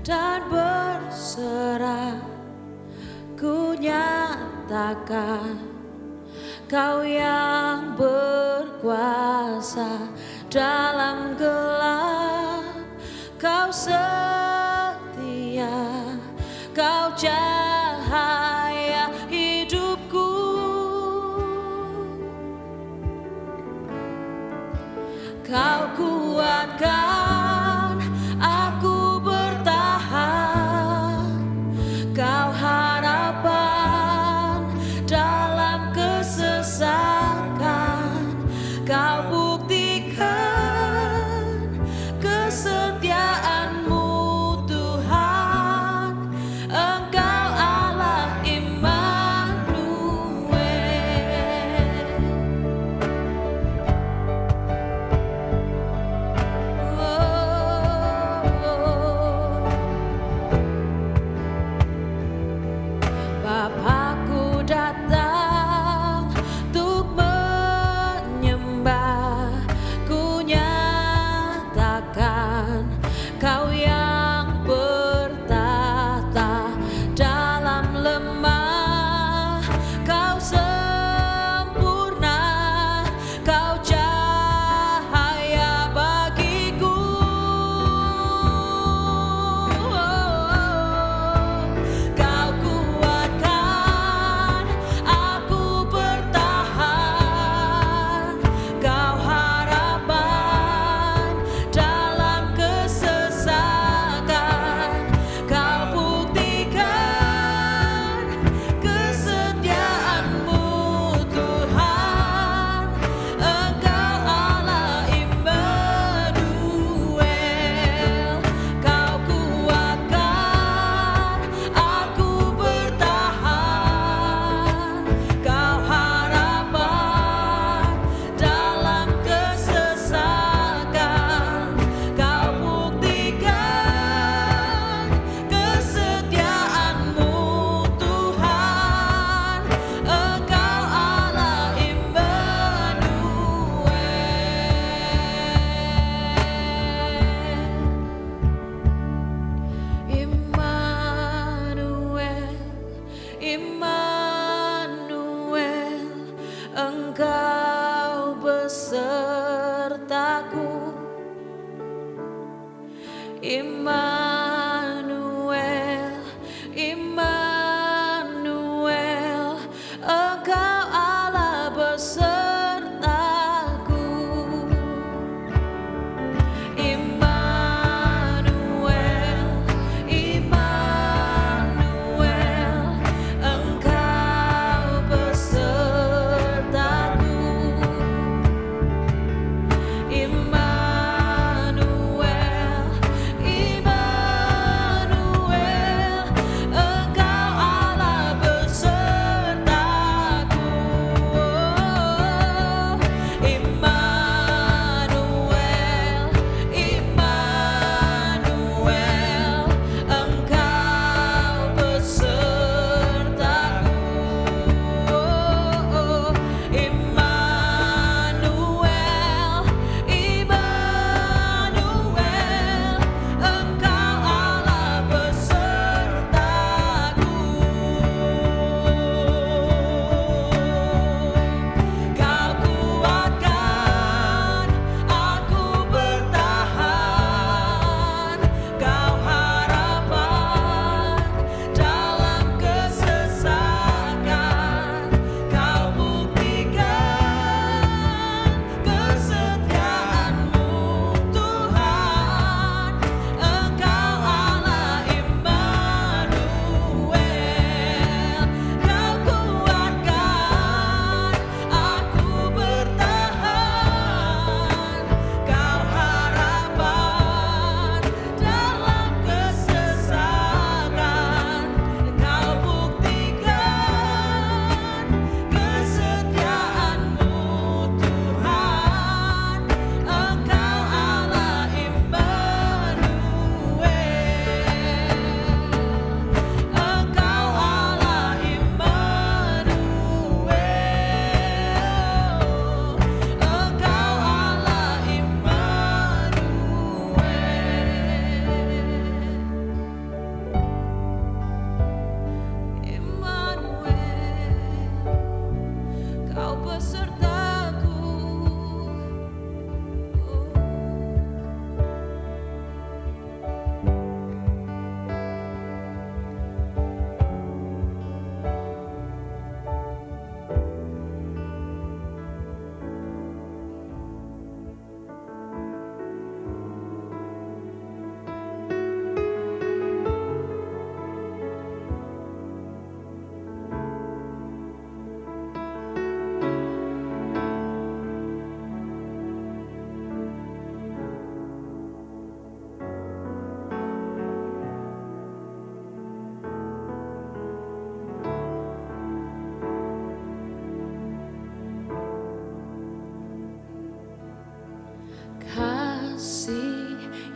dan berserah. Ku nyatakan Kau yang berkuasa dalam gelap. Kau setia, Kau cahaya hidupku. Kau kuatkan aku bertahan. Kau harapan dalam kesesakan. Kau buktikan kesetiaan-Mu Tuhan. Engkau Allah Immanuel. Bapakku datang untuk menyembah. Ku nyatakan Kau yang bertata dalam lemah. Kau sempurna, Kau cahaya bagiku. Kau kuatkan aku bertahan. Kau harapan dalam kesesakan. Kau buktikan kesetiaan-Mu Tuhan. Engkau Allah Immanuel. Kau kuatkan aku bertahan. Kau harapan dalam kesesakan. Kau buktikan kesetiaan-Mu Tuhan. Engkau Allah Immanuel. Immanuel, Immanuel, Engkau besertaku. Immanuel, Immanuel, Engkau Allah besertaku. Immanuel, Immanuel, Engkau besertaku. Immanuel, Immanuel,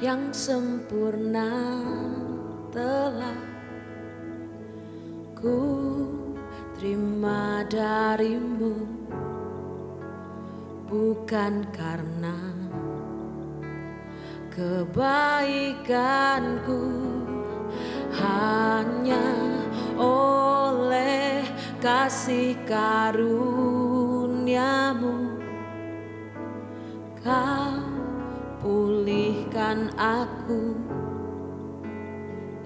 yang sempurna telah ku terima darimu, bukan karena kebaikanku, hanya oleh kasih karuniamu kau pulihkan aku,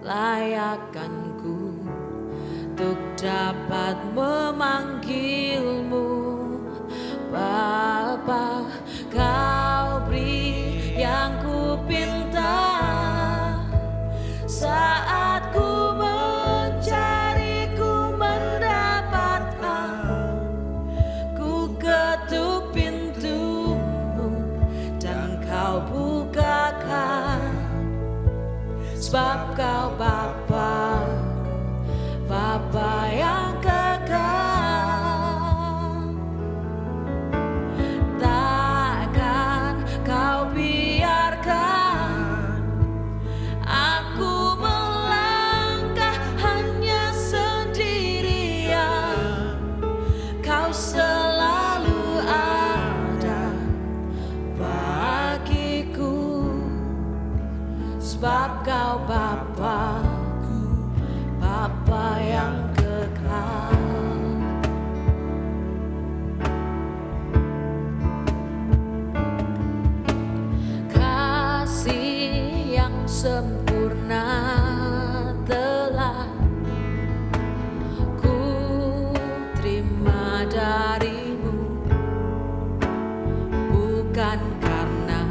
layakkanku untuk dapat memanggilmu Bapa. Kau beri yang ku pinta saat ku mencari, ku mendapatkan. Ku ketuk pintumu dan kau bukakan, sebab kau Bapa, Bapa yang kekal. Takkan kau biarkan aku melangkah hanya sendirian. Kau selalu ada bagiku, sebab kau Bapa-Ku, Bapa yang kekal. Kasih yang sempurna telah ku terima darimu, bukan karena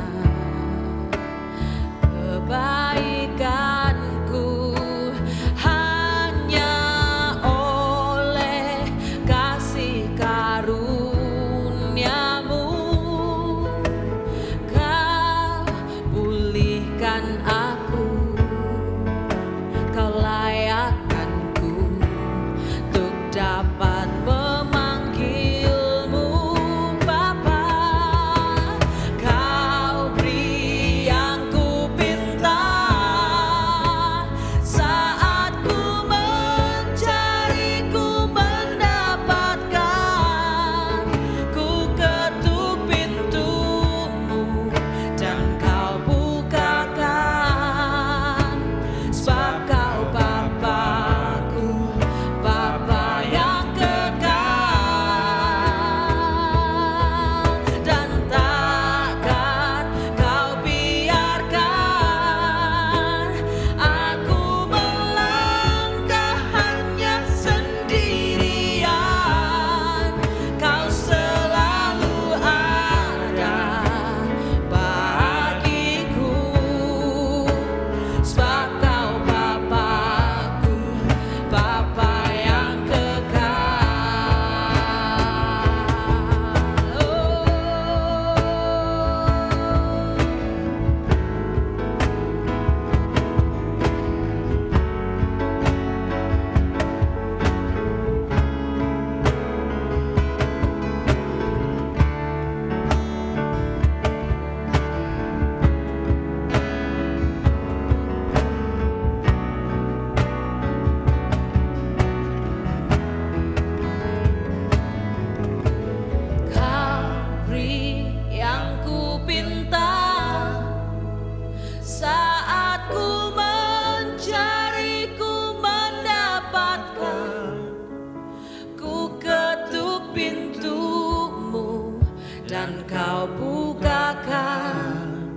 kebaikanku, hanya oleh kasih karuniamu kau pulihkan aku, kau layakkanku untuk dapat memanggilmu Bapa. Kau beri yang ku pinta saat ku mencari, ku mendapatkan. Ku ketuk pintumu dan kau bukakan, sebab kau Bapa-Ku, Bapa yang kekal. Dan takkan kau biarkan aku melangkah hanya sendirian. Kau selalu ada bagiku, sebab kau Bapa-Ku, Bapa yang kekal. Kau beri yang ku pinta saat ku mencari, ku mendapatkan. Ku ketuk pintumu dan kau bukakan,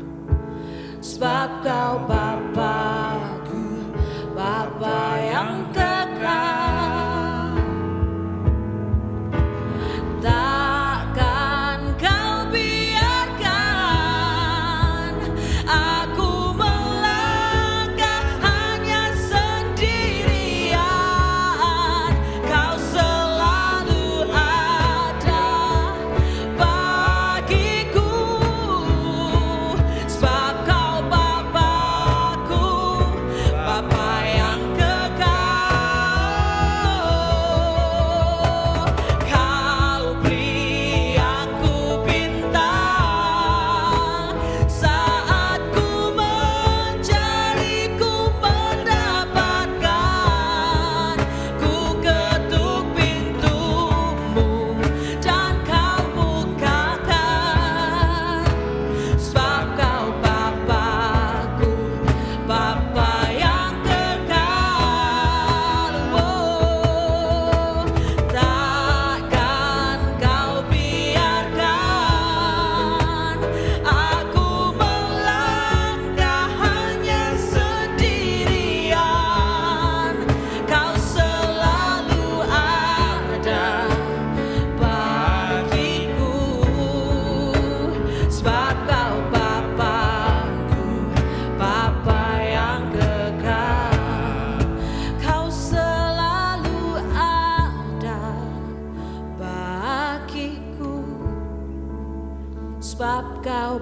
sebab kau Bapa-Ku, Bapa yang kekal. Takkan kau biarkan aku melangkah hanya sendirian. Kau selalu ada bagiku, sebab kau Bapa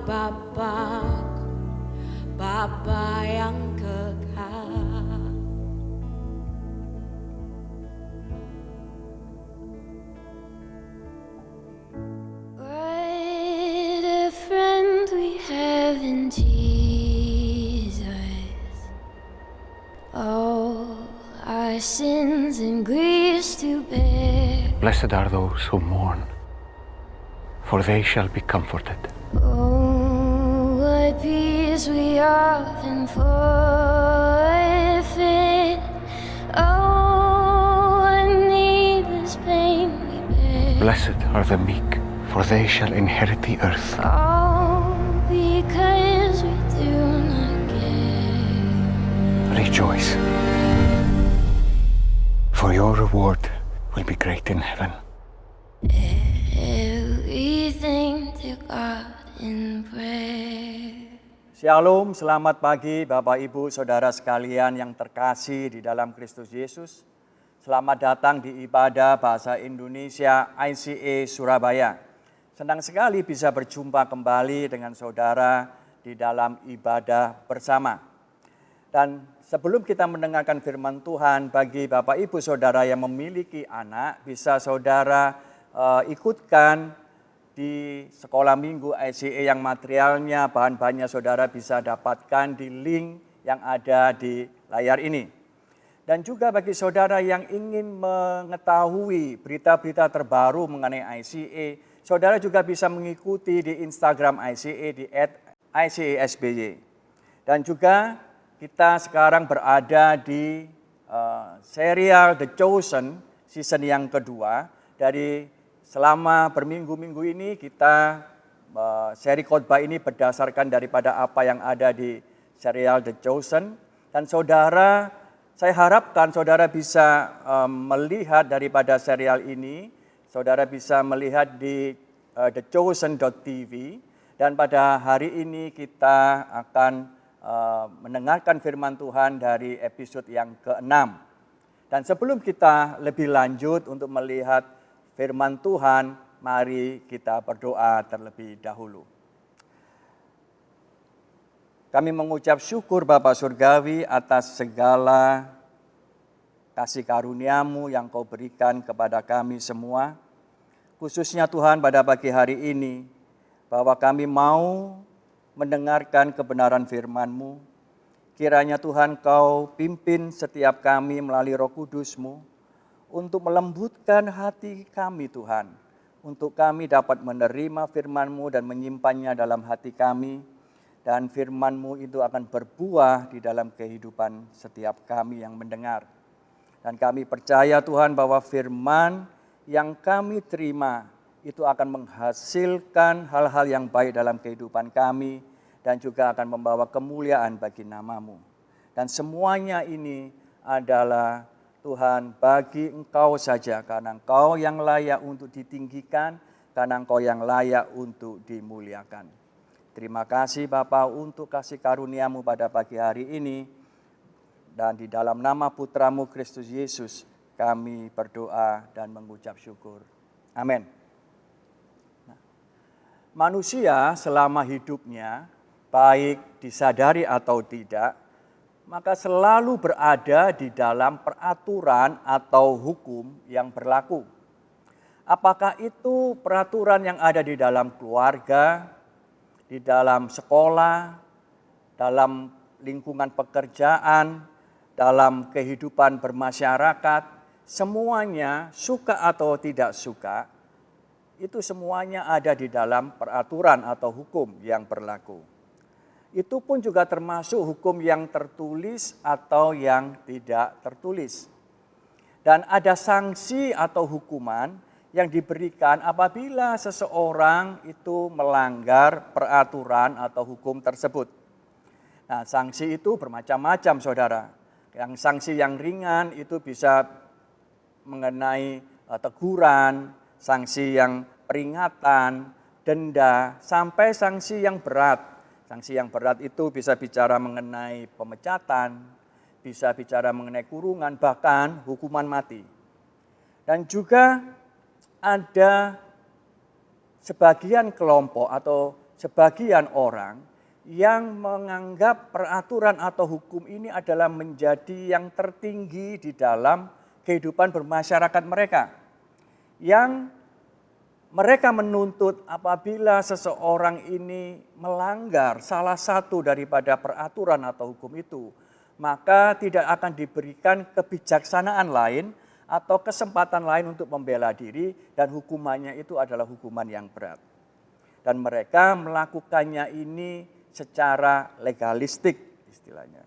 Bapa, Bapa yang kekal. What a friend we have in Jesus. All our sins and griefs to bear. Blessed are those who mourn, for they shall be comforted. Oh, what peace we often forfeit. Oh, what needless pain we bear. Blessed are the meek, for they shall inherit the earth. All because we do not care. Rejoice, for your reward will be great in heaven. Everything to God in prayer. Shalom, selamat pagi Bapak Ibu Saudara sekalian yang terkasih di dalam Kristus Yesus. Selamat datang di ibadah bahasa Indonesia ICA Surabaya. Senang sekali bisa berjumpa kembali dengan saudara di dalam ibadah bersama. Dan sebelum kita mendengarkan firman Tuhan, bagi Bapak Ibu Saudara yang memiliki anak, bisa saudara ikutkan di sekolah minggu ICA yang materialnya, bahan-bahannya saudara bisa dapatkan di link yang ada di layar ini. Dan juga bagi saudara yang ingin mengetahui berita-berita terbaru mengenai ICA, saudara juga bisa mengikuti di Instagram ICA di @ICASBY. Dan juga kita sekarang berada di serial The Chosen season yang kedua. Dari selama berminggu-minggu ini kita seri khotbah ini berdasarkan daripada apa yang ada di serial The Chosen. Dan saudara, saya harapkan saudara bisa melihat daripada serial ini. Saudara bisa melihat di thechosen.tv. Dan pada hari ini kita akan mendengarkan firman Tuhan dari episode yang ke-6. Dan sebelum kita lebih lanjut untuk melihat firman Tuhan, mari kita berdoa terlebih dahulu. Kami mengucap syukur Bapa Surgawi atas segala kasih karunia-Mu yang Kau berikan kepada kami semua. Khususnya Tuhan pada pagi hari ini, bahwa kami mau mendengarkan kebenaran firman-Mu. Kiranya Tuhan Kau pimpin setiap kami melalui Roh Kudus-Mu, untuk melembutkan hati kami Tuhan, untuk kami dapat menerima firman-Mu dan menyimpannya dalam hati kami, dan firman-Mu itu akan berbuah di dalam kehidupan setiap kami yang mendengar. Dan kami percaya Tuhan bahwa firman yang kami terima itu akan menghasilkan hal-hal yang baik dalam kehidupan kami, dan juga akan membawa kemuliaan bagi nama-Mu. Dan semuanya ini adalah Tuhan bagi Engkau saja, karena Engkau yang layak untuk ditinggikan, karena Engkau yang layak untuk dimuliakan. Terima kasih Bapa untuk kasih karunia-Mu pada pagi hari ini. Dan di dalam nama Putra-Mu Kristus Yesus kami berdoa dan mengucap syukur. Amin. Manusia selama hidupnya, baik disadari atau tidak, maka selalu berada di dalam peraturan atau hukum yang berlaku. Apakah itu peraturan yang ada di dalam keluarga, di dalam sekolah, dalam lingkungan pekerjaan, dalam kehidupan bermasyarakat, semuanya suka atau tidak suka, itu semuanya ada di dalam peraturan atau hukum yang berlaku. Itu pun juga termasuk hukum yang tertulis atau yang tidak tertulis. Dan ada sanksi atau hukuman yang diberikan apabila seseorang itu melanggar peraturan atau hukum tersebut. Nah, sanksi itu bermacam-macam saudara. Yang sanksi yang ringan itu bisa mengenai teguran, sanksi yang peringatan, denda, sampai sanksi yang berat. Sanksi yang berat itu bisa bicara mengenai pemecatan, bisa bicara mengenai kurungan, bahkan hukuman mati. Dan juga ada sebagian kelompok atau sebagian orang yang menganggap peraturan atau hukum ini adalah menjadi yang tertinggi di dalam kehidupan bermasyarakat mereka. Yang mereka menuntut apabila seseorang ini melanggar salah satu daripada peraturan atau hukum itu, maka tidak akan diberikan kebijaksanaan lain atau kesempatan lain untuk membela diri, dan hukumannya itu adalah hukuman yang berat. Dan mereka melakukannya ini secara legalistik istilahnya.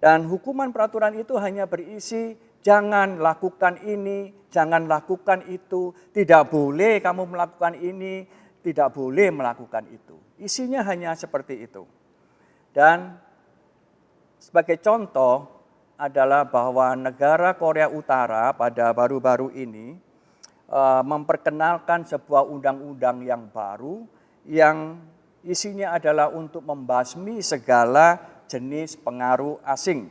Dan hukuman peraturan itu hanya berisi jangan lakukan ini, jangan lakukan itu, tidak boleh kamu melakukan ini, tidak boleh melakukan itu. Isinya hanya seperti itu. Dan sebagai contoh adalah bahwa negara Korea Utara pada baru-baru ini memperkenalkan sebuah undang-undang yang baru yang isinya adalah untuk membasmi segala jenis pengaruh asing.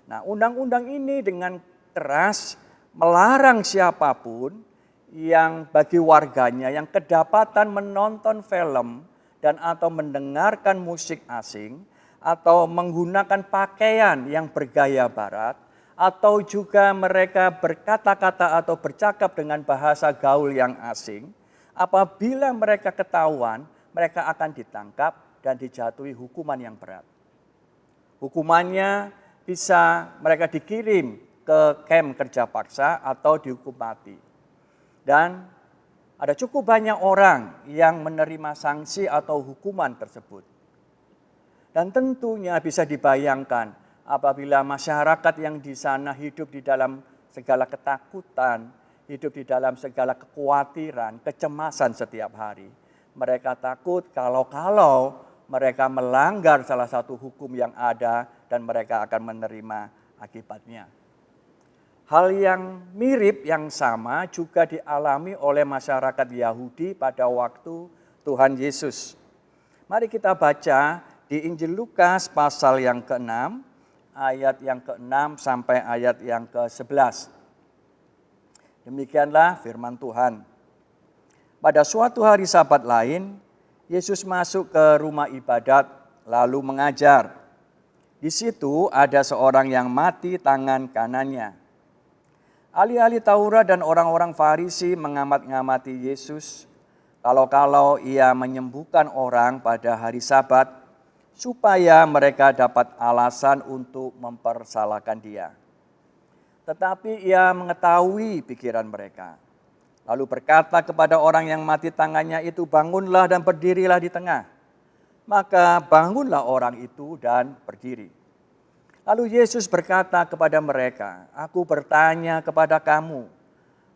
Nah, undang-undang ini dengan keras melarang siapapun yang bagi warganya yang kedapatan menonton film dan atau mendengarkan musik asing atau menggunakan pakaian yang bergaya barat atau juga mereka berkata-kata atau bercakap dengan bahasa gaul yang asing, apabila mereka ketahuan, mereka akan ditangkap dan dijatuhi hukuman yang berat. Hukumannya bisa mereka dikirim ke kamp kerja paksa atau dihukum mati. Dan ada cukup banyak orang yang menerima sanksi atau hukuman tersebut. Dan tentunya bisa dibayangkan apabila masyarakat yang di sana hidup di dalam segala ketakutan, hidup di dalam segala kekhawatiran, kecemasan setiap hari. Mereka takut kalau mereka melanggar salah satu hukum yang ada dan mereka akan menerima akibatnya. Hal yang mirip yang sama juga dialami oleh masyarakat Yahudi pada waktu Tuhan Yesus. Mari kita baca di Injil Lukas pasal yang ke-6, ayat yang ke-6 sampai ayat yang ke-11. Demikianlah firman Tuhan. Pada suatu hari Sabat lain, Yesus masuk ke rumah ibadat lalu mengajar. Di situ ada seorang yang mati tangan kanannya. Ahli-ahli Taurat dan orang-orang Farisi mengamat-ngamati Yesus kalau ia menyembuhkan orang pada hari Sabat supaya mereka dapat alasan untuk mempersalahkan dia. Tetapi ia mengetahui pikiran mereka. Lalu berkata kepada orang yang mati tangannya itu, bangunlah dan berdirilah di tengah. Maka bangunlah orang itu dan berdiri. Lalu Yesus berkata kepada mereka, aku bertanya kepada kamu,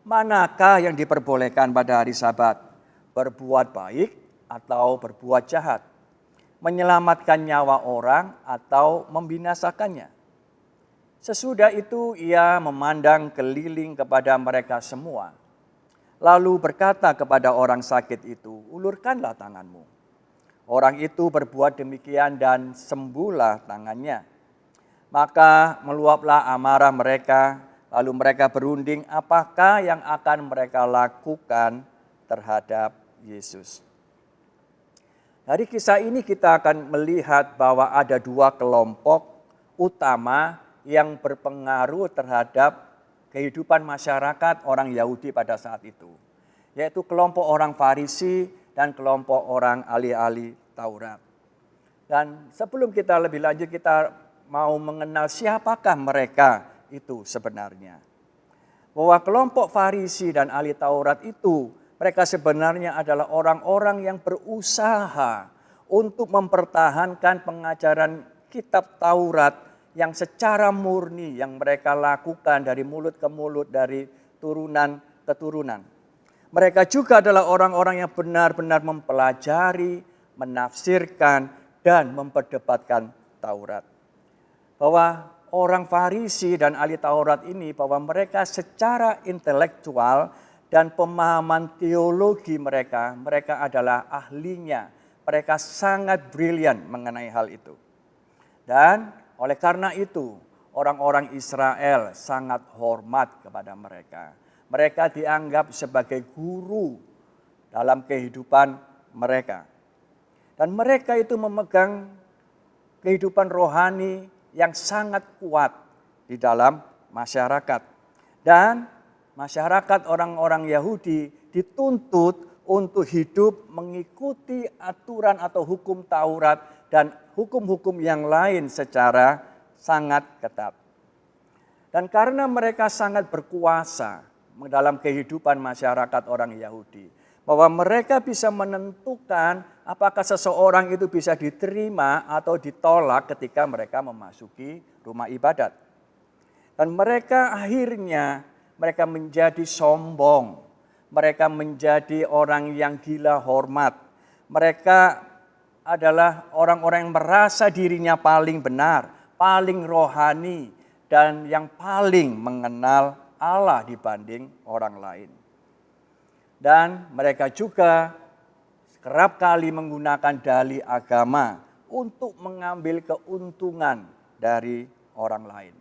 manakah yang diperbolehkan pada hari Sabat? Berbuat baik atau berbuat jahat? Menyelamatkan nyawa orang atau membinasakannya? Sesudah itu ia memandang keliling kepada mereka semua. Lalu berkata kepada orang sakit itu, ulurkanlah tanganmu. Orang itu berbuat demikian dan sembuhlah tangannya. Maka meluaplah amarah mereka, lalu mereka berunding apakah yang akan mereka lakukan terhadap Yesus. Dari kisah ini kita akan melihat bahwa ada dua kelompok utama yang berpengaruh terhadap kehidupan masyarakat orang Yahudi pada saat itu, yaitu kelompok orang Farisi dan kelompok orang ahli-ahli Taurat. Dan sebelum kita lebih lanjut, kita mau mengenal siapakah mereka itu sebenarnya. Bahwa kelompok Farisi dan ahli Taurat itu, mereka sebenarnya adalah orang-orang yang berusaha untuk mempertahankan pengajaran kitab Taurat yang secara murni yang mereka lakukan dari mulut ke mulut, dari turunan ke turunan. Mereka juga adalah orang-orang yang benar-benar mempelajari, menafsirkan, dan memperdebatkan Taurat. Bahwa orang Farisi dan ahli Taurat ini, bahwa mereka secara intelektual dan pemahaman teologi mereka adalah ahlinya. Mereka sangat brilian mengenai hal itu. Dan oleh karena itu, orang-orang Israel sangat hormat kepada mereka. Mereka dianggap sebagai guru dalam kehidupan mereka. Dan mereka itu memegang kehidupan rohani yang sangat kuat di dalam masyarakat. Dan masyarakat orang-orang Yahudi dituntut untuk hidup mengikuti aturan atau hukum Taurat dan hukum-hukum yang lain secara sangat ketat. Dan karena mereka sangat berkuasa dalam kehidupan masyarakat orang Yahudi, bahwa mereka bisa menentukan apakah seseorang itu bisa diterima atau ditolak ketika mereka memasuki rumah ibadat. Dan mereka akhirnya menjadi sombong, mereka menjadi orang yang gila hormat. Mereka adalah orang-orang yang merasa dirinya paling benar, paling rohani, dan yang paling mengenal Allah dibanding orang lain. Dan mereka juga kerap kali menggunakan dalih agama untuk mengambil keuntungan dari orang lain.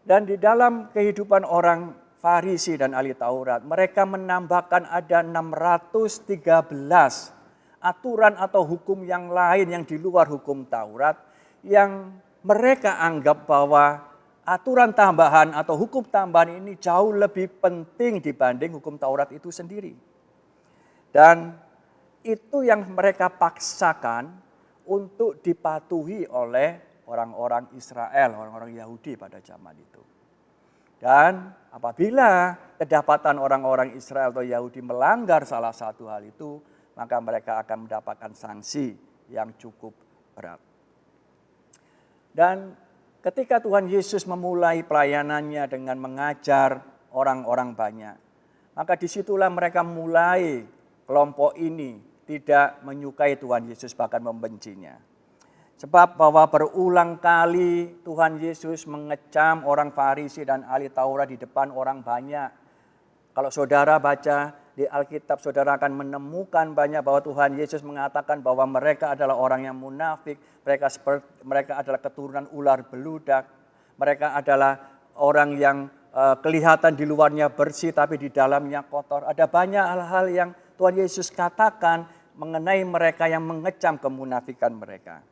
Dan di dalam kehidupan orang Farisi dan ahli Taurat, mereka menambahkan ada 613 aturan atau hukum yang lain yang di luar hukum Taurat, yang mereka anggap bahwa aturan tambahan atau hukum tambahan ini jauh lebih penting dibanding hukum Taurat itu sendiri. Dan itu yang mereka paksakan untuk dipatuhi oleh orang-orang Israel, orang-orang Yahudi pada zaman itu. Dan apabila kedapatan orang-orang Israel atau Yahudi melanggar salah satu hal itu, maka mereka akan mendapatkan sanksi yang cukup berat. Dan ketika Tuhan Yesus memulai pelayanannya dengan mengajar orang-orang banyak, maka disitulah mereka mulai kelompok ini tidak menyukai Tuhan Yesus, bahkan membencinya. Sebab bahwa berulang kali Tuhan Yesus mengecam orang Farisi dan ahli Taurat di depan orang banyak. Kalau saudara baca di Alkitab, saudara akan menemukan banyak bahwa Tuhan Yesus mengatakan bahwa mereka adalah orang yang munafik, mereka adalah keturunan ular beludak, mereka adalah orang yang kelihatan di luarnya bersih tapi di dalamnya kotor. Ada banyak hal-hal yang Tuhan Yesus katakan mengenai mereka yang mengecam kemunafikan mereka.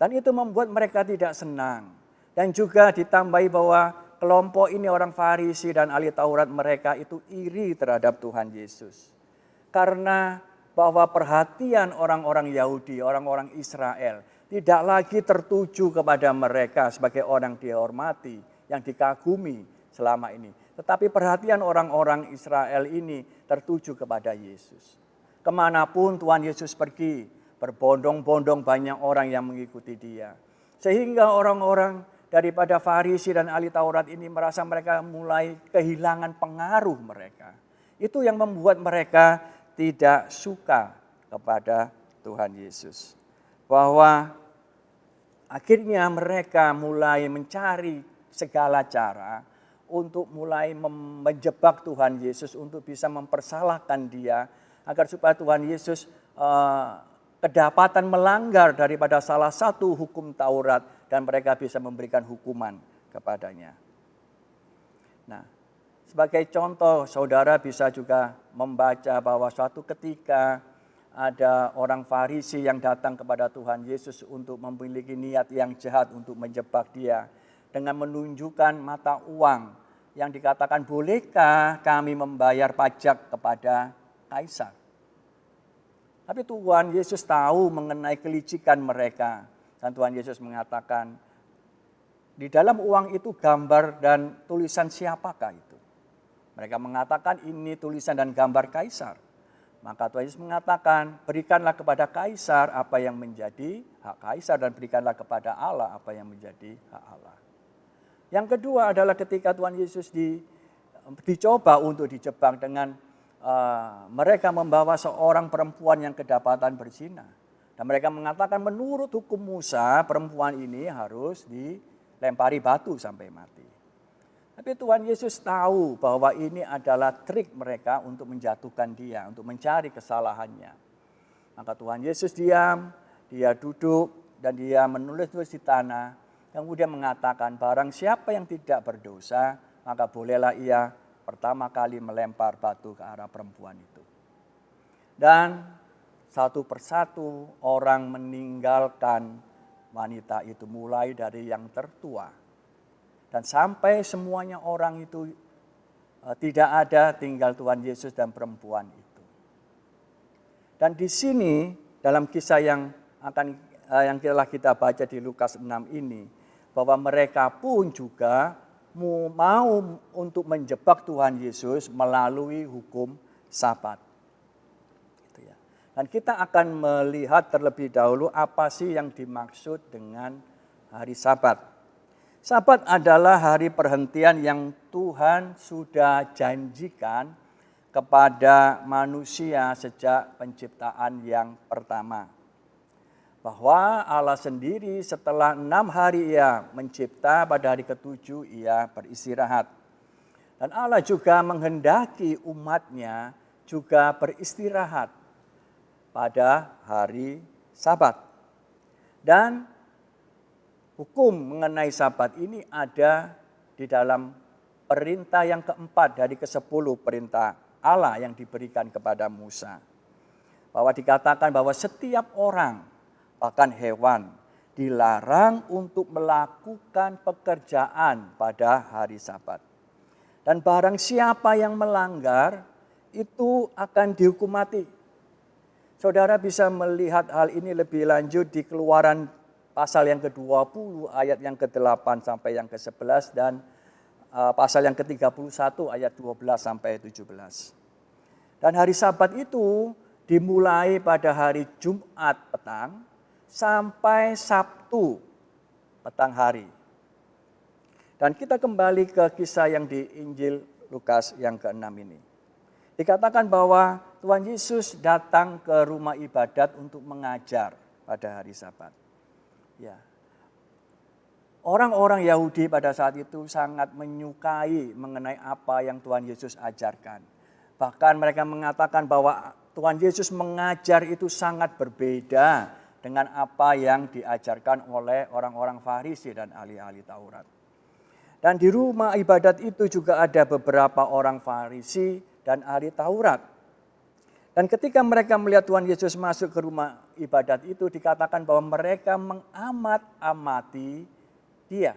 Dan itu membuat mereka tidak senang. Dan juga ditambahi bahwa kelompok ini orang Farisi dan ahli Taurat, mereka itu iri terhadap Tuhan Yesus. Karena bahwa perhatian orang-orang Yahudi, orang-orang Israel tidak lagi tertuju kepada mereka sebagai orang dihormati, yang dikagumi selama ini. Tetapi perhatian orang-orang Israel ini tertuju kepada Yesus. Kemanapun Tuhan Yesus pergi, berbondong-bondong banyak orang yang mengikuti dia. Sehingga orang-orang daripada Farisi dan ahli Taurat ini merasa mereka mulai kehilangan pengaruh mereka. Itu yang membuat mereka tidak suka kepada Tuhan Yesus. Bahwa akhirnya mereka mulai mencari segala cara untuk mulai menjebak Tuhan Yesus, untuk bisa mempersalahkan dia, agar supaya Tuhan Yesus kedapatan melanggar daripada salah satu hukum Taurat dan mereka bisa memberikan hukuman kepadanya. Nah, sebagai contoh, saudara bisa juga membaca bahwa suatu ketika ada orang Farisi yang datang kepada Tuhan Yesus untuk memiliki niat yang jahat untuk menjebak dia dengan menunjukkan mata uang yang dikatakan, bolehkah kami membayar pajak kepada Kaisar? Tapi Tuhan Yesus tahu mengenai kelicikan mereka. Dan Tuhan Yesus mengatakan, di dalam uang itu gambar dan tulisan siapakah itu? Mereka mengatakan ini tulisan dan gambar Kaisar. Maka Tuhan Yesus mengatakan, berikanlah kepada Kaisar apa yang menjadi hak Kaisar dan berikanlah kepada Allah apa yang menjadi hak Allah. Yang kedua adalah ketika Tuhan Yesus dicoba untuk dijebak dengan mereka membawa seorang perempuan yang kedapatan berzina. Dan mereka mengatakan menurut hukum Musa perempuan ini harus dilempari batu sampai mati. Tapi Tuhan Yesus tahu bahwa ini adalah trik mereka untuk menjatuhkan dia, untuk mencari kesalahannya. Maka Tuhan Yesus diam, dia duduk dan dia menulis-nulis di tanah. Kemudian mengatakan barang siapa yang tidak berdosa, maka bolehlah ia pertama kali melempar batu ke arah perempuan itu. Dan satu persatu orang meninggalkan wanita itu, mulai dari yang tertua. Dan sampai semuanya orang itu tidak ada, tinggal Tuhan Yesus dan perempuan itu. Dan di sini dalam kisah yang telah kita baca di Lukas 6 ini, bahwa mereka pun juga mau untuk menjebak Tuhan Yesus melalui hukum Sabat. Gitu ya. Dan kita akan melihat terlebih dahulu apa sih yang dimaksud dengan hari Sabat. Sabat adalah hari perhentian yang Tuhan sudah janjikan kepada manusia sejak penciptaan yang pertama. Bahwa Allah sendiri setelah 6 hari ia mencipta, pada hari ke-7 ia beristirahat. Dan Allah juga menghendaki umatnya juga beristirahat pada hari Sabat. Dan hukum mengenai Sabat ini ada di dalam perintah yang keempat dari ke-10 perintah Allah yang diberikan kepada Musa. Bahwa dikatakan bahwa setiap orang, bahkan hewan, dilarang untuk melakukan pekerjaan pada hari Sabat. Dan barang siapa yang melanggar, itu akan dihukum mati. Saudara bisa melihat hal ini lebih lanjut di Keluaran pasal yang ke-20 ayat yang ke-8 sampai yang ke-11 dan pasal yang ke-31 ayat 12 sampai 17. Dan hari Sabat itu dimulai pada hari Jumat petang sampai Sabtu petang hari. Dan kita kembali ke kisah yang di Injil Lukas yang ke-6 ini. Dikatakan bahwa Tuhan Yesus datang ke rumah ibadat untuk mengajar pada hari Sabat. Ya. Orang-orang Yahudi pada saat itu sangat menyukai mengenai apa yang Tuhan Yesus ajarkan. Bahkan mereka mengatakan bahwa Tuhan Yesus mengajar itu sangat berbeda dengan apa yang diajarkan oleh orang-orang Farisi dan ahli-ahli Taurat. Dan di rumah ibadat itu juga ada beberapa orang Farisi dan ahli Taurat. Dan ketika mereka melihat Tuhan Yesus masuk ke rumah ibadat itu, dikatakan bahwa mereka mengamat-amati dia.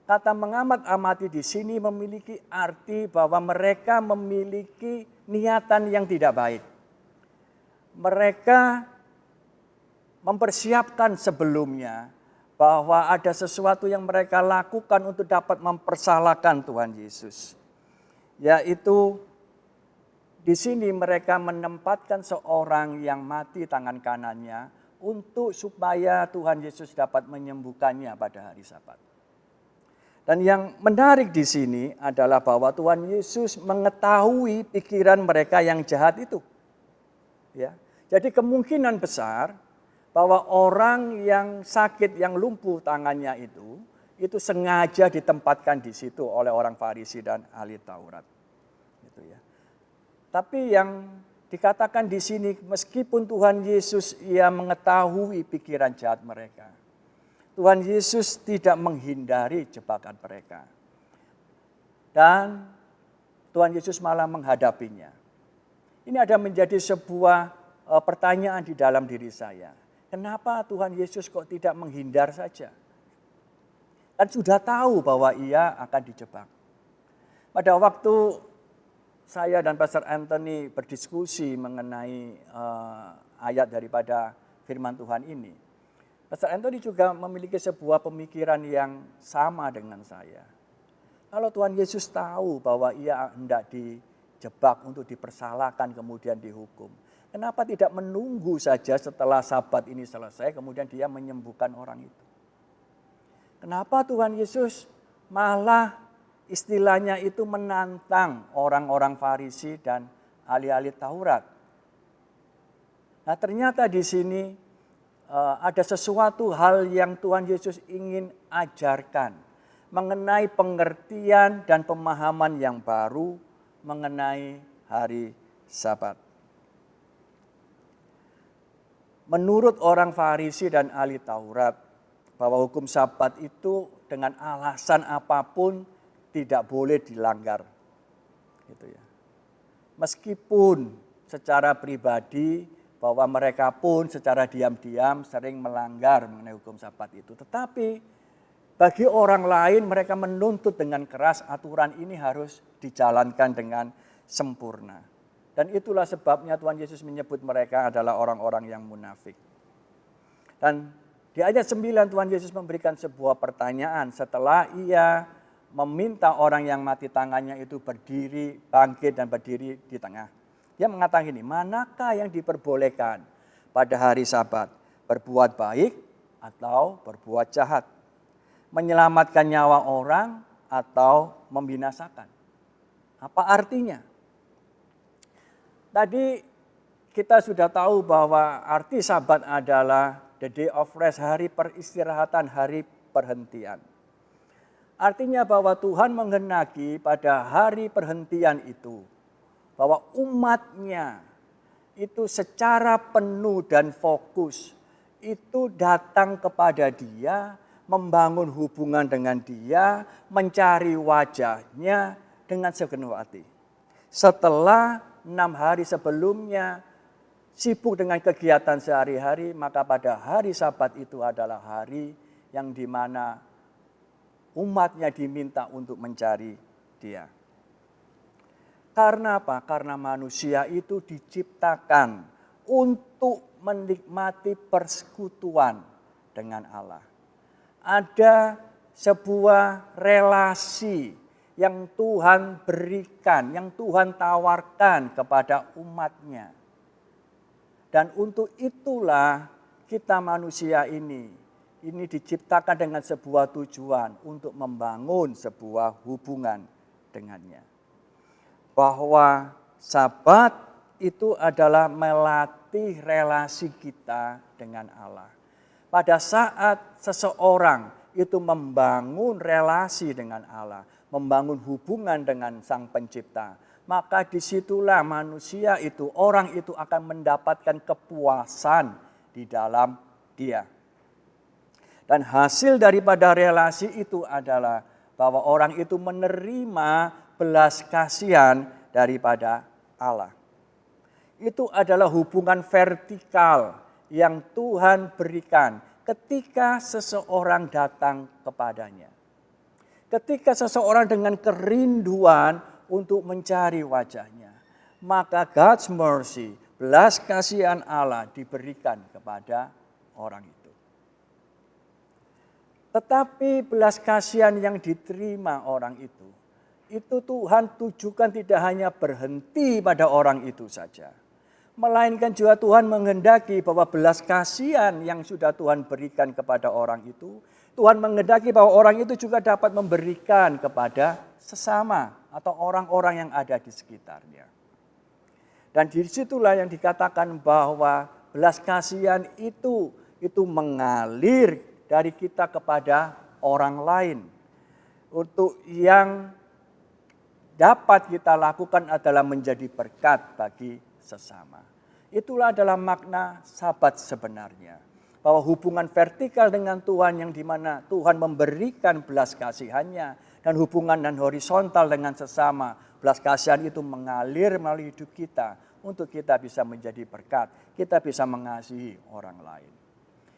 Kata mengamat-amati di sini memiliki arti bahwa mereka memiliki niatan yang tidak baik. Mereka mempersiapkan sebelumnya bahwa ada sesuatu yang mereka lakukan untuk dapat mempersalahkan Tuhan Yesus. Yaitu di sini mereka menempatkan seorang yang mati tangan kanannya untuk supaya Tuhan Yesus dapat menyembuhkannya pada hari Sabat. Dan yang menarik di sini adalah bahwa Tuhan Yesus mengetahui pikiran mereka yang jahat itu. Ya. Jadi kemungkinan besar bahwa orang yang sakit, yang lumpuh tangannya itu sengaja ditempatkan di situ oleh orang Farisi dan ahli Taurat. Gitu ya. Tapi yang dikatakan di sini, meskipun Tuhan Yesus ia mengetahui pikiran jahat mereka, Tuhan Yesus tidak menghindari jebakan mereka. Dan Tuhan Yesus malah menghadapinya. Ini ada menjadi sebuah pertanyaan di dalam diri saya. Kenapa Tuhan Yesus kok tidak menghindar saja? Kan sudah tahu bahwa ia akan dijebak. Pada waktu saya dan Pastor Anthony berdiskusi mengenai ayat daripada firman Tuhan ini, Pastor Anthony juga memiliki sebuah pemikiran yang sama dengan saya. Kalau Tuhan Yesus tahu bahwa ia hendak dijebak untuk dipersalahkan kemudian dihukum, kenapa tidak menunggu saja setelah Sabat ini selesai kemudian dia menyembuhkan orang itu? Kenapa Tuhan Yesus malah istilahnya itu menantang orang-orang Farisi dan ahli-ahli Taurat? Nah, ternyata di sini ada sesuatu hal yang Tuhan Yesus ingin ajarkan mengenai pengertian dan pemahaman yang baru mengenai hari Sabat. Menurut orang Farisi dan ahli Taurat, bahwa hukum Sabat itu dengan alasan apapun tidak boleh dilanggar. Gitu ya. Meskipun secara pribadi bahwa mereka pun secara diam-diam sering melanggar mengenai hukum Sabat itu. Tetapi bagi orang lain mereka menuntut dengan keras aturan ini harus dijalankan dengan sempurna. Dan itulah sebabnya Tuhan Yesus menyebut mereka adalah orang-orang yang munafik. Dan di ayat 9 Tuhan Yesus memberikan sebuah pertanyaan setelah ia meminta orang yang mati tangannya itu berdiri, bangkit dan berdiri di tengah. Dia mengatakan gini, manakah yang diperbolehkan pada hari Sabat? Berbuat baik atau berbuat jahat? Menyelamatkan nyawa orang atau membinasakan? Apa artinya? Tadi kita sudah tahu bahwa arti Sabat adalah the day of rest, hari peristirahatan, hari perhentian. Artinya bahwa Tuhan menghendaki pada hari perhentian itu, bahwa umatnya itu secara penuh dan fokus itu datang kepada Dia, membangun hubungan dengan Dia, mencari wajahnya dengan segenap hati. Setelah 6 hari sebelumnya sibuk dengan kegiatan sehari-hari, maka pada hari Sabat itu adalah hari yang dimana umatnya diminta untuk mencari Dia. Karena apa? Karena manusia itu diciptakan untuk menikmati persekutuan dengan Allah. Ada sebuah relasi yang Tuhan berikan, yang Tuhan tawarkan kepada umatnya. Dan untuk itulah kita manusia ini diciptakan dengan sebuah tujuan untuk membangun sebuah hubungan dengannya. Bahwa Sabat itu adalah melatih relasi kita dengan Allah. Pada saat seseorang itu membangun relasi dengan Allah, membangun hubungan dengan Sang Pencipta, maka disitulah manusia itu, orang itu akan mendapatkan kepuasan di dalam Dia. Dan hasil daripada relasi itu adalah bahwa orang itu menerima belas kasihan daripada Allah. Itu adalah hubungan vertikal yang Tuhan berikan ketika seseorang datang kepadanya. Ketika seseorang dengan kerinduan untuk mencari wajahnya, maka God's mercy, belas kasihan Allah diberikan kepada orang itu. Tetapi belas kasihan yang diterima orang itu Tuhan tujukan tidak hanya berhenti pada orang itu saja. Melainkan juga Tuhan menghendaki bahwa belas kasihan yang sudah Tuhan berikan kepada orang itu, Tuhan menghendaki bahwa orang itu juga dapat memberikan kepada sesama atau orang-orang yang ada di sekitarnya. Dan disitulah yang dikatakan bahwa belas kasihan itu mengalir dari kita kepada orang lain. Untuk yang dapat kita lakukan adalah menjadi berkat bagi sesama. Itulah adalah makna Sabat sebenarnya. Bahwa hubungan vertikal dengan Tuhan yang dimana Tuhan memberikan belas kasihannya. Dan hubungan dan horizontal dengan sesama. Belas kasihan itu mengalir melalui hidup kita. Untuk kita bisa menjadi berkat. Kita bisa mengasihi orang lain.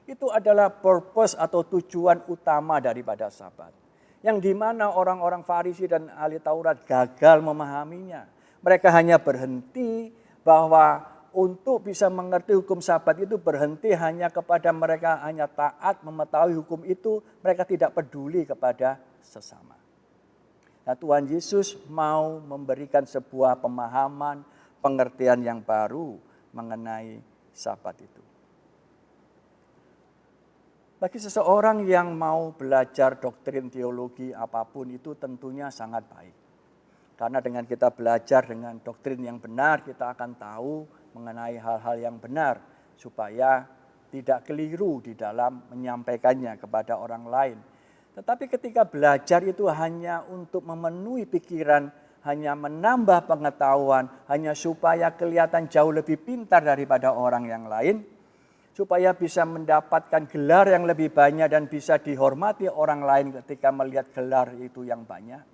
Itu adalah purpose atau tujuan utama daripada Sabat. Yang dimana orang-orang Farisi dan ahli Taurat gagal memahaminya. Mereka hanya berhenti bahwa untuk bisa mengerti hukum Sabat itu berhenti hanya kepada mereka hanya taat mengetahui hukum itu. Mereka tidak peduli kepada sesama. Nah, Tuhan Yesus mau memberikan sebuah pemahaman, pengertian yang baru mengenai Sabat itu. Bagi seseorang yang mau belajar doktrin teologi apapun itu tentunya sangat baik. Karena dengan kita belajar dengan doktrin yang benar, kita akan tahu mengenai hal-hal yang benar. Supaya tidak keliru di dalam menyampaikannya kepada orang lain. Tetapi ketika belajar itu hanya untuk memenuhi pikiran, hanya menambah pengetahuan, hanya supaya kelihatan jauh lebih pintar daripada orang yang lain, supaya bisa mendapatkan gelar yang lebih banyak dan bisa dihormati orang lain ketika melihat gelar itu yang banyak,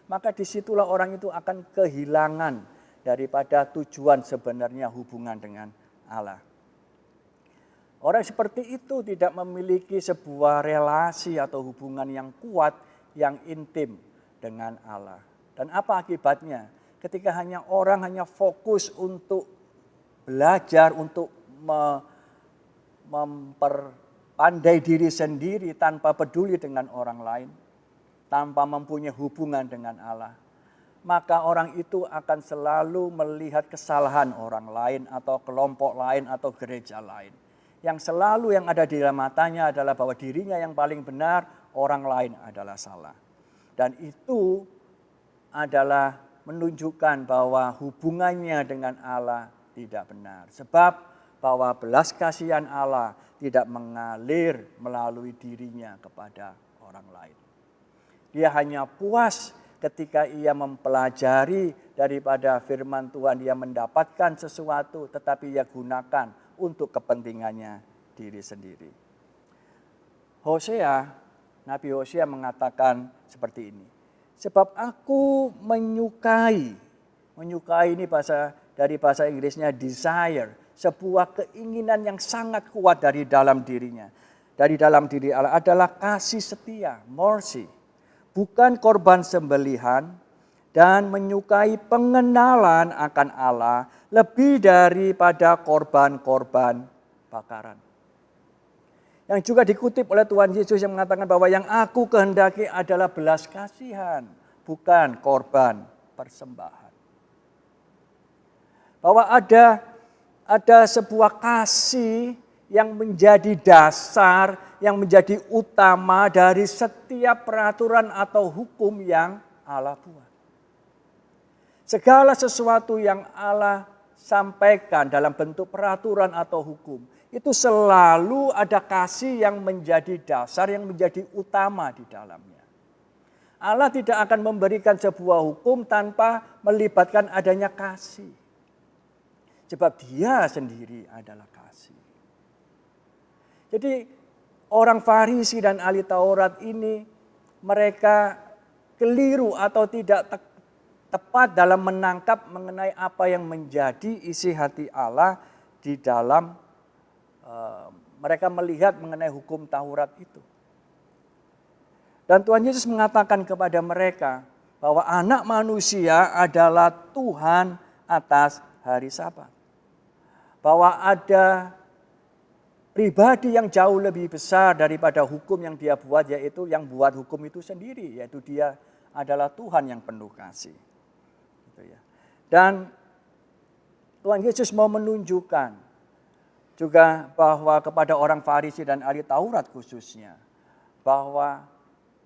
maka disitulah orang itu akan kehilangan daripada tujuan sebenarnya hubungan dengan Allah. Orang seperti itu tidak memiliki sebuah relasi atau hubungan yang kuat, yang intim dengan Allah. Dan apa akibatnya? Ketika orang hanya fokus untuk belajar, untuk memperpandai diri sendiri tanpa peduli dengan orang lain, tanpa mempunyai hubungan dengan Allah, maka orang itu akan selalu melihat kesalahan orang lain atau kelompok lain atau gereja lain. Yang selalu yang ada di dalam matanya adalah bahwa dirinya yang paling benar, orang lain adalah salah. Dan itu adalah menunjukkan bahwa hubungannya dengan Allah tidak benar. Sebab bahwa belas kasihan Allah tidak mengalir melalui dirinya kepada orang lain. Dia hanya puas ketika ia mempelajari daripada firman Tuhan, dia mendapatkan sesuatu tetapi ia gunakan untuk kepentingannya diri sendiri. Nabi Hosea mengatakan seperti ini. Sebab aku menyukai ini dari bahasa Inggrisnya desire, sebuah keinginan yang sangat kuat dari dalam dirinya. Dari dalam diri Allah adalah kasih setia, mercy. Bukan korban sembelihan, dan menyukai pengenalan akan Allah lebih daripada korban-korban bakaran. Yang juga dikutip oleh Tuhan Yesus yang mengatakan bahwa yang aku kehendaki adalah belas kasihan, bukan korban persembahan. Bahwa ada sebuah kasih yang menjadi dasar, yang menjadi utama dari setiap peraturan atau hukum yang Allah buat. Segala sesuatu yang Allah sampaikan dalam bentuk peraturan atau hukum, itu selalu ada kasih yang menjadi dasar, yang menjadi utama di dalamnya. Allah tidak akan memberikan sebuah hukum tanpa melibatkan adanya kasih. Sebab dia sendiri adalah kasih. Jadi orang Farisi dan ahli Taurat ini, mereka keliru atau tidak tepat dalam menangkap mengenai apa yang menjadi isi hati Allah di dalam mereka melihat mengenai hukum Taurat itu. Dan Tuhan Yesus mengatakan kepada mereka bahwa anak manusia adalah Tuhan atas hari Sabat. Bahwa ada pribadi yang jauh lebih besar daripada hukum yang dia buat, yaitu yang buat hukum itu sendiri, yaitu dia adalah Tuhan yang penuh kasih. Dan Tuhan Yesus mau menunjukkan juga bahwa kepada orang Farisi dan ahli Taurat khususnya, bahwa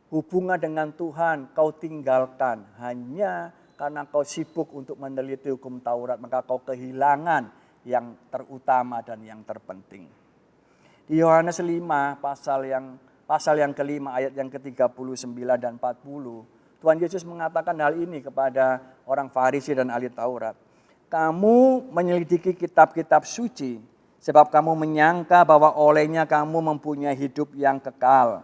hubungan dengan Tuhan kau tinggalkan hanya karena kau sibuk untuk meneliti hukum Taurat, maka kau kehilangan yang terutama dan yang terpenting. Di Yohanes 5 pasal yang kelima ayat yang ke-39 dan 40, Tuhan Yesus mengatakan hal ini kepada orang Farisi dan ahli Taurat. Kamu menyelidiki kitab-kitab suci, sebab kamu menyangka bahwa olehnya kamu mempunyai hidup yang kekal.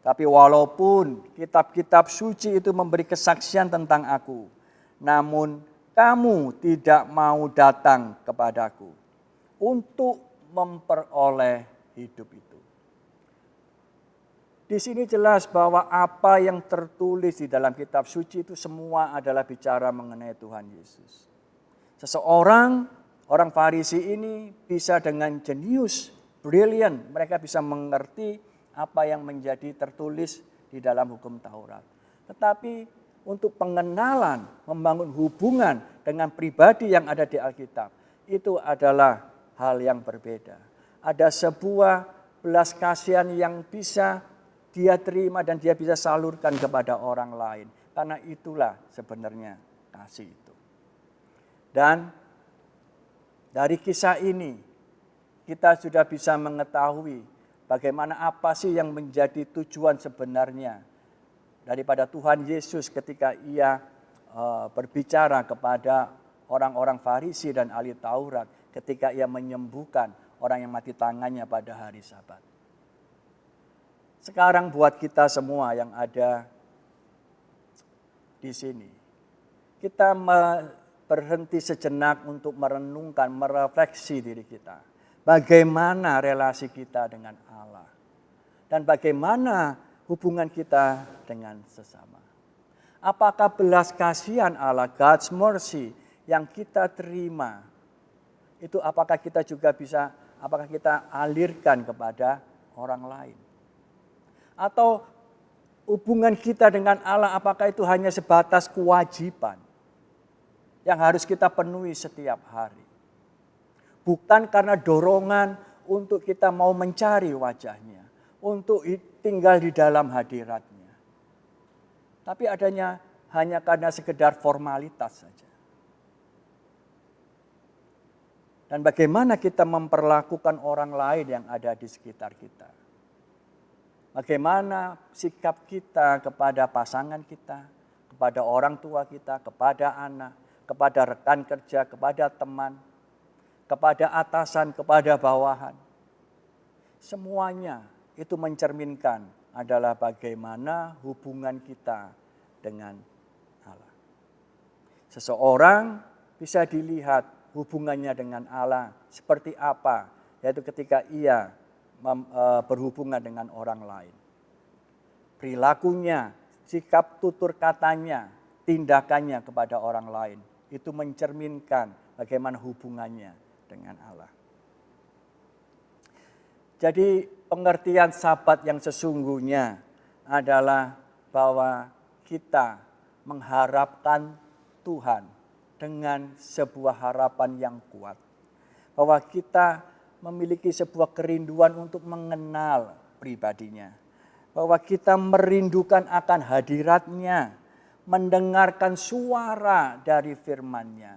Tapi walaupun kitab-kitab suci itu memberi kesaksian tentang aku, namun kamu tidak mau datang kepadaku untuk memperoleh hidup itu. Di sini jelas bahwa apa yang tertulis di dalam kitab suci itu semua adalah bicara mengenai Tuhan Yesus. Orang Farisi ini bisa dengan jenius, brilliant, mereka bisa mengerti apa yang menjadi tertulis di dalam hukum Taurat. Tetapi untuk pengenalan, membangun hubungan dengan pribadi yang ada di Alkitab, itu adalah hal yang berbeda. Ada sebuah belas kasihan yang bisa dia terima dan dia bisa salurkan kepada orang lain. Karena itulah sebenarnya kasih itu. Dan dari kisah ini kita sudah bisa mengetahui bagaimana apa sih yang menjadi tujuan sebenarnya daripada Tuhan Yesus ketika ia berbicara kepada orang-orang Farisi dan ahli Taurat ketika ia menyembuhkan orang yang mati tangannya pada hari Sabat. Sekarang buat kita semua yang ada di sini, kita berhenti sejenak untuk merenungkan, merefleksi diri kita. bagaimana relasi kita dengan Allah. Dan bagaimana hubungan kita dengan sesama. Apakah belas kasihan Allah, God's mercy yang kita terima, itu apakah kita juga bisa, apakah kita alirkan kepada orang lain? Atau hubungan kita dengan Allah apakah itu hanya sebatas kewajiban yang harus kita penuhi setiap hari? Bukan karena dorongan untuk kita mau mencari wajahnya, untuk tinggal di dalam hadiratnya. Tapi adanya hanya karena sekedar formalitas saja. Dan bagaimana kita memperlakukan orang lain yang ada di sekitar kita? Bagaimana sikap kita kepada pasangan kita, kepada orang tua kita, kepada anak, kepada rekan kerja, kepada teman, kepada atasan, kepada bawahan. Semuanya itu mencerminkan adalah bagaimana hubungan kita dengan Allah. Seseorang bisa dilihat hubungannya dengan Allah seperti apa, yaitu ketika ia berhubungan dengan orang lain. Perilakunya, sikap tutur katanya, tindakannya kepada orang lain, itu mencerminkan bagaimana hubungannya dengan Allah. Jadi pengertian sabat yang sesungguhnya adalah bahwa kita mengharapkan Tuhan dengan sebuah harapan yang kuat. Bahwa kita memiliki sebuah kerinduan untuk mengenal pribadinya. Bahwa kita merindukan akan hadiratnya, mendengarkan suara dari firman-Nya.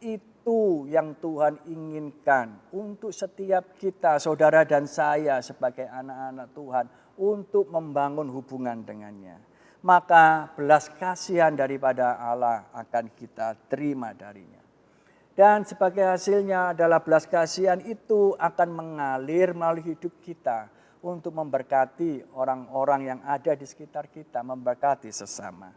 Itu yang Tuhan inginkan untuk setiap kita, saudara dan saya sebagai anak-anak Tuhan, untuk membangun hubungan dengannya. Maka belas kasihan daripada Allah akan kita terima darinya. Dan sebagai hasilnya adalah belas kasihan itu akan mengalir melalui hidup kita untuk memberkati orang-orang yang ada di sekitar kita, memberkati sesama.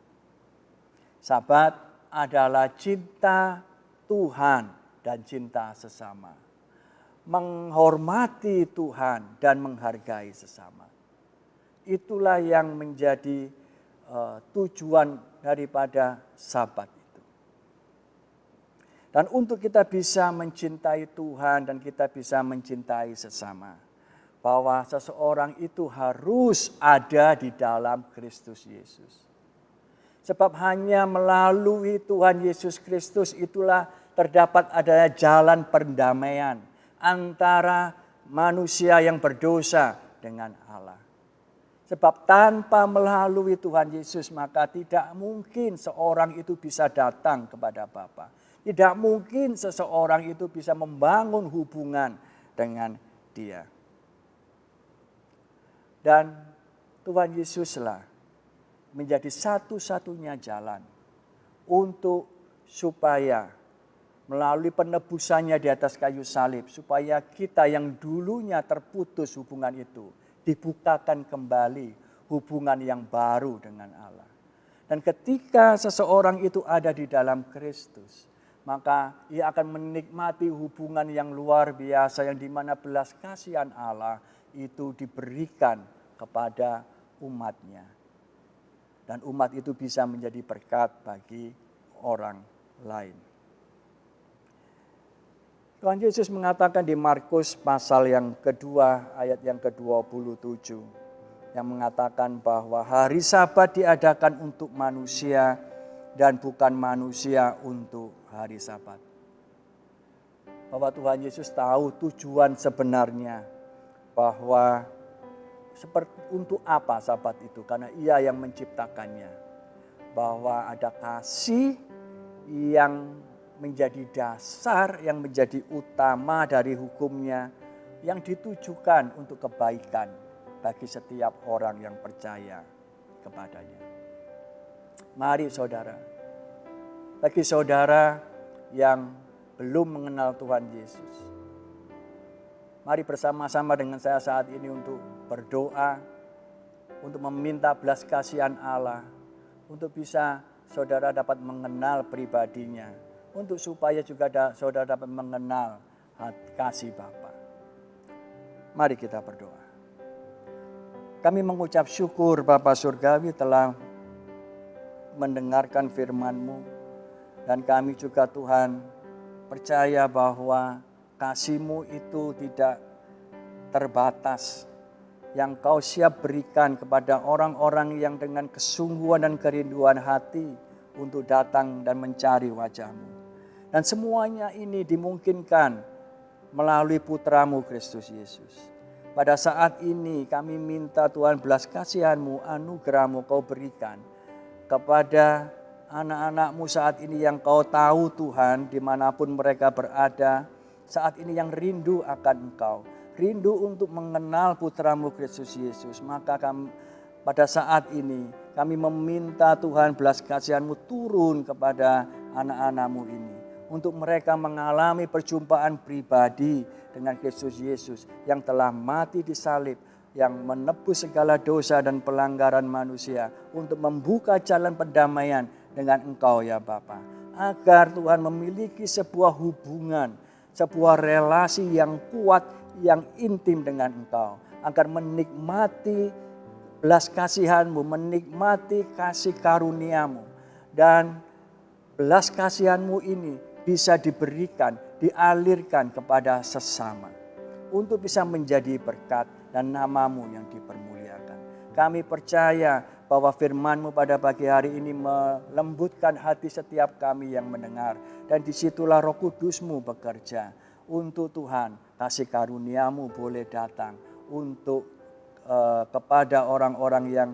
Sahabat adalah cinta Tuhan dan cinta sesama. Menghormati Tuhan dan menghargai sesama. Itulah yang menjadi tujuan daripada sabat itu. Dan untuk kita bisa mencintai Tuhan dan kita bisa mencintai sesama, bahwa seseorang itu harus ada di dalam Kristus Yesus. Sebab hanya melalui Tuhan Yesus Kristus itulah terdapat adanya jalan perdamaian antara manusia yang berdosa dengan Allah. Sebab tanpa melalui Tuhan Yesus maka tidak mungkin seorang itu bisa datang kepada Bapa. Tidak mungkin seseorang itu bisa membangun hubungan dengan Dia. Dan Tuhan Yesuslah menjadi satu-satunya jalan untuk supaya melalui penebusannya di atas kayu salib, supaya kita yang dulunya terputus hubungan itu, dibukakan kembali hubungan yang baru dengan Allah. Dan ketika seseorang itu ada di dalam Kristus, maka ia akan menikmati hubungan yang luar biasa yang dimana belas kasihan Allah itu diberikan kepada umatnya. Dan umat itu bisa menjadi berkat bagi orang lain. Tuhan Yesus mengatakan di Markus pasal yang kedua ayat yang ke-27. Yang mengatakan bahwa hari Sabat diadakan untuk manusia dan bukan manusia untuk hari Sabat. Bahwa Tuhan Yesus tahu tujuan sebenarnya bahwa seperti untuk apa Sabat itu? Karena Ia yang menciptakannya. Bahwa ada kasih yang menjadi dasar, yang menjadi utama dari hukumnya, yang ditujukan untuk kebaikan bagi setiap orang yang percaya kepadanya. Mari saudara, bagi saudara yang belum mengenal Tuhan Yesus, mari bersama-sama dengan saya saat ini untuk berdoa, untuk meminta belas kasihan Allah, untuk bisa saudara dapat mengenal pribadinya, untuk supaya juga saudara dapat mengenal kasih Bapa. Mari kita berdoa. Kami mengucap syukur Bapa Surgawi telah mendengarkan firman-Mu. Dan kami juga Tuhan percaya bahwa kasih-Mu itu tidak terbatas. Yang Kau siap berikan kepada orang-orang yang dengan kesungguhan dan kerinduan hati untuk datang dan mencari wajah-Mu. Dan semuanya ini dimungkinkan melalui putra-Mu Kristus Yesus. Pada saat ini kami minta Tuhan belas kasihan-Mu, anugerah-Mu Kau berikan kepada anak-anak-Mu saat ini yang Kau tahu Tuhan dimanapun mereka berada. Saat ini yang rindu akan Engkau. Rindu untuk mengenal putra-Mu Kristus Yesus. Maka pada saat ini kami meminta Tuhan belas kasihan-Mu turun kepada anak-anak-Mu ini. Untuk mereka mengalami perjumpaan pribadi dengan Kristus Yesus yang telah mati di salib, yang menebus segala dosa dan pelanggaran manusia untuk membuka jalan perdamaian dengan Engkau ya Bapa. Agar Tuhan memiliki sebuah hubungan, sebuah relasi yang kuat, yang intim dengan Engkau. Agar menikmati belas kasihan-Mu, menikmati kasih karunia-Mu. Dan belas kasihan-Mu ini bisa diberikan, dialirkan kepada sesama. Untuk bisa menjadi berkat dan nama-Mu yang dipermuliakan. Kami percaya bahwa firman-Mu pada pagi hari ini melembutkan hati setiap kami yang mendengar. Dan disitulah Roh Kudus-Mu bekerja. Untuk Tuhan, kasih karunia-Mu boleh datang untuk kepada orang-orang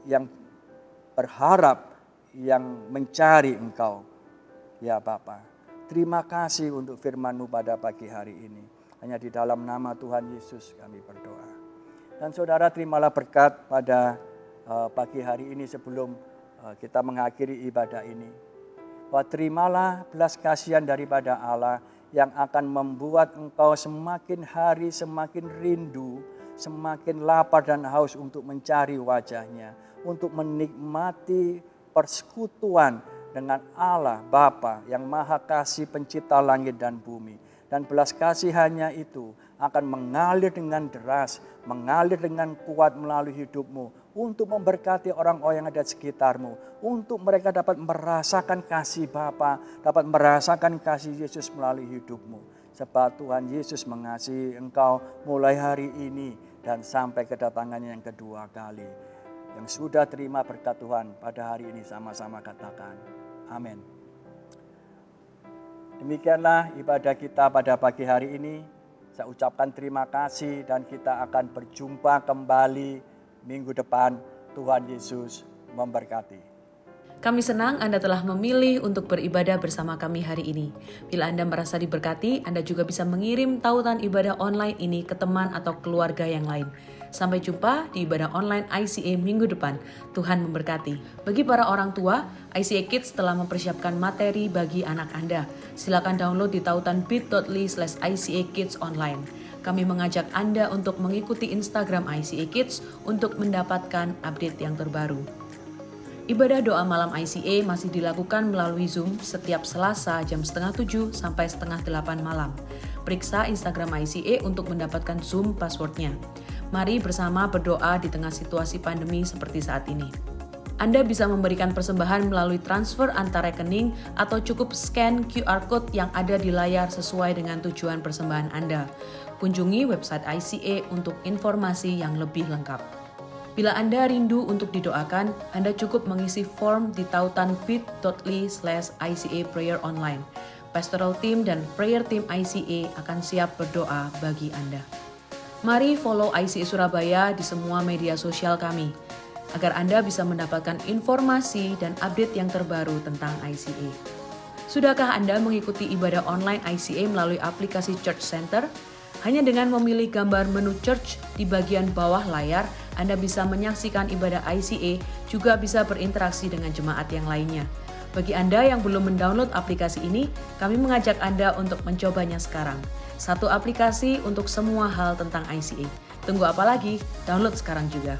yang berharap, yang mencari Engkau. Ya Bapa, terima kasih untuk firman-Mu pada pagi hari ini. Hanya di dalam nama Tuhan Yesus kami berdoa. Dan saudara terimalah berkat pada pagi hari ini sebelum kita mengakhiri ibadah ini. Bahwa terimalah belas kasihan daripada Allah yang akan membuat engkau semakin hari semakin rindu, semakin lapar dan haus untuk mencari wajah-Nya. Untuk menikmati persekutuan dengan Allah Bapa yang Maha Kasih pencipta langit dan bumi. Dan belas kasihan-Nya itu akan mengalir dengan deras, mengalir dengan kuat melalui hidupmu. Untuk memberkati orang-orang yang ada di sekitarmu. Untuk mereka dapat merasakan kasih Bapa, dapat merasakan kasih Yesus melalui hidupmu. Sebab Tuhan Yesus mengasihi engkau mulai hari ini dan sampai kedatangannya yang kedua kali. Yang sudah terima berkat Tuhan pada hari ini sama-sama katakan amin. Demikianlah ibadah kita pada pagi hari ini. Saya ucapkan terima kasih dan kita akan berjumpa kembali minggu depan. Tuhan Yesus memberkati. Kami senang Anda telah memilih untuk beribadah bersama kami hari ini. Bila Anda merasa diberkati, Anda juga bisa mengirim tautan ibadah online ini ke teman atau keluarga yang lain. Sampai jumpa di ibadah online ICA minggu depan. Tuhan memberkati. Bagi para orang tua, ICA Kids telah mempersiapkan materi bagi anak Anda. Silakan download di tautan bit.ly/ICA Kids online. Kami mengajak Anda untuk mengikuti Instagram ICA Kids untuk mendapatkan update yang terbaru. Ibadah doa malam ICA masih dilakukan melalui Zoom setiap Selasa jam 6:30 sampai 7:30 malam. Periksa Instagram ICA untuk mendapatkan Zoom passwordnya. Mari bersama berdoa di tengah situasi pandemi seperti saat ini. Anda bisa memberikan persembahan melalui transfer antar rekening atau cukup scan QR Code yang ada di layar sesuai dengan tujuan persembahan Anda. Kunjungi website ICA untuk informasi yang lebih lengkap. Bila Anda rindu untuk didoakan, Anda cukup mengisi form di tautan bit.ly/ICA Prayer Online. Pastoral Team dan Prayer Team ICA akan siap berdoa bagi Anda. Mari follow ICA Surabaya di semua media sosial kami, agar Anda bisa mendapatkan informasi dan update yang terbaru tentang ICA. Sudahkah Anda mengikuti ibadah online ICA melalui aplikasi Church Center? Hanya dengan memilih gambar menu church di bagian bawah layar, Anda bisa menyaksikan ibadah ICA, juga bisa berinteraksi dengan jemaat yang lainnya. Bagi Anda yang belum mendownload aplikasi ini, kami mengajak Anda untuk mencobanya sekarang. Satu aplikasi untuk semua hal tentang ICA. Tunggu apa lagi? Download sekarang juga.